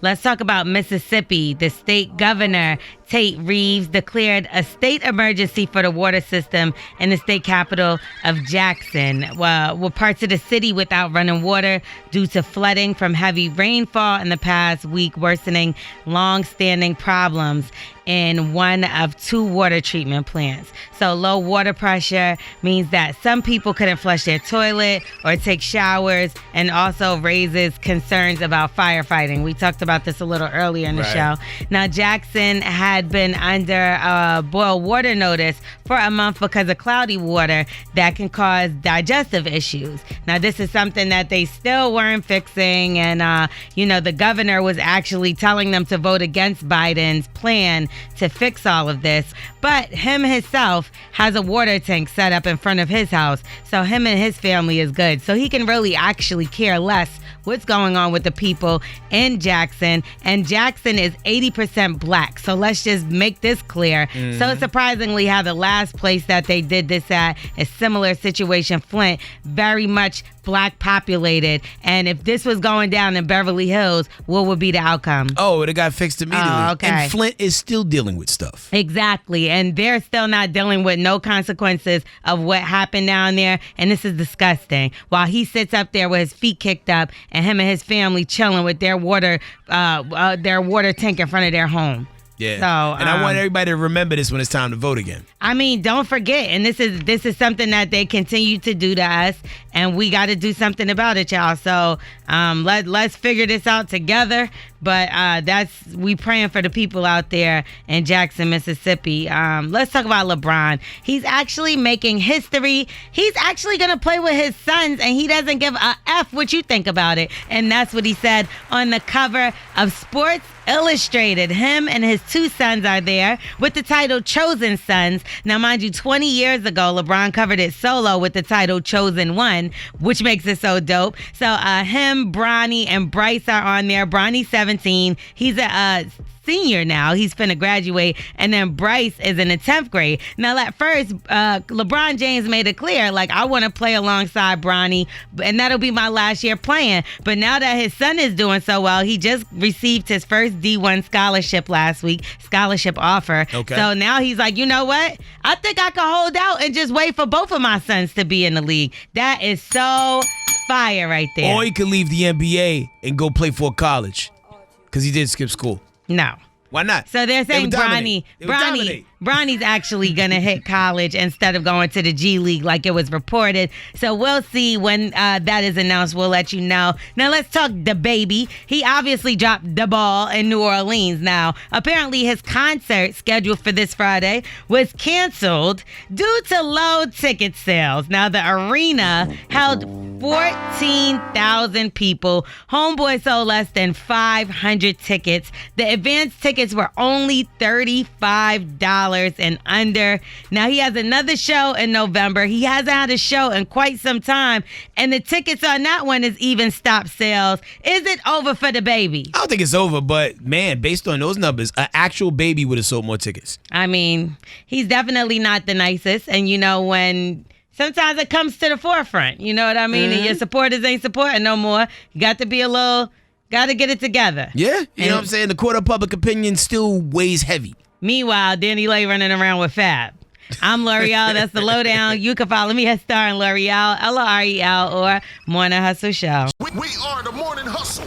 Let's talk about Mississippi. The state governor, Tate Reeves, declared a state emergency for the water system in the state capital of Jackson. With parts of the city without running water due to flooding from heavy rainfall in the past week, worsening long-standing problems in one of 2 water treatment plants. So low water pressure means that some people couldn't flush their toilet or take showers, and also raises concerns about firefighting. We talked about this a little earlier in the show. Now, Jackson had been under a boil water notice for a month because of cloudy water that can cause digestive issues. Now, this is something that they still weren't fixing, and the governor was actually telling them to vote against Biden's plan to fix all of this. But him himself has a water tank set up in front of his house, so him and his family is good. So he can really actually care less what's going on with the people in Jackson. And Jackson is 80% black. So let's just make this clear. Mm-hmm. So surprisingly how the last place that they did this at, a similar situation, Flint, very much black populated. And if this was going down in Beverly Hills, what would be the outcome? Oh, it got fixed immediately. Oh, okay. And Flint is still dealing with stuff. Exactly. And they're still not dealing with no consequences of what happened down there. And this is disgusting. While he sits up there with his feet kicked up, and him and his family chilling with their water tank in front of their home. Yeah. So, and I want everybody to remember this when it's time to vote again. I mean, don't forget. And this is something that they continue to do to us, and we got to do something about it, y'all. So let's figure this out together. But we praying for the people out there in Jackson, Mississippi. Let's talk about LeBron. He's actually making history. He's actually going to play with his sons, and he doesn't give a F what you think about it. And that's what he said on the cover of Sports Illustrated. Him and his 2 sons are there with the title Chosen Sons. Now, mind you, 20 years ago, LeBron covered it solo with the title Chosen One, which makes it so dope. So him, Bronny, and Bryce are on there. Bronny's 17. He's a senior now. He's finna graduate. And then Bryce is in the 10th grade. Now, at first, LeBron James made it clear, like, I want to play alongside Bronny, and that'll be my last year playing. But now that his son is doing so well, he just received his first D1 scholarship last week, scholarship offer. Okay. So now he's like, you know what? I think I can hold out and just wait for both of my sons to be in the league. That is so fire right there. Or he could leave the NBA and go play for college because he did skip school. No. Why not? So they're saying Bronny's actually going to hit college instead of going to the G League like it was reported. So we'll see when that is announced. We'll let you know. Now let's talk DaBaby. He obviously dropped the ball in New Orleans. Now, apparently his concert scheduled for this Friday was canceled due to low ticket sales. Now, the arena held 14,000 people. Homeboy sold less than 500 tickets. The advanced tickets were only $35 and under. Now, he has another show in November. He hasn't had a show in quite some time, and the tickets on that one is even stopped sales. Is it over for DaBaby? I don't think it's over, but man, based on those numbers, an actual baby would have sold more tickets. I mean, he's definitely not the nicest, and when sometimes it comes to the forefront, you know what I mean? Mm-hmm. And your supporters ain't supporting no more. You got to get it together. Yeah, you know what I'm saying? The court of public opinion still weighs heavy. Meanwhile, Danny Lay running around with Fab. I'm L'Oreal. That's the lowdown. You can follow me at Star and L'Oreal, LREL, or Morning Hustle Show. We are the Morning Hustle.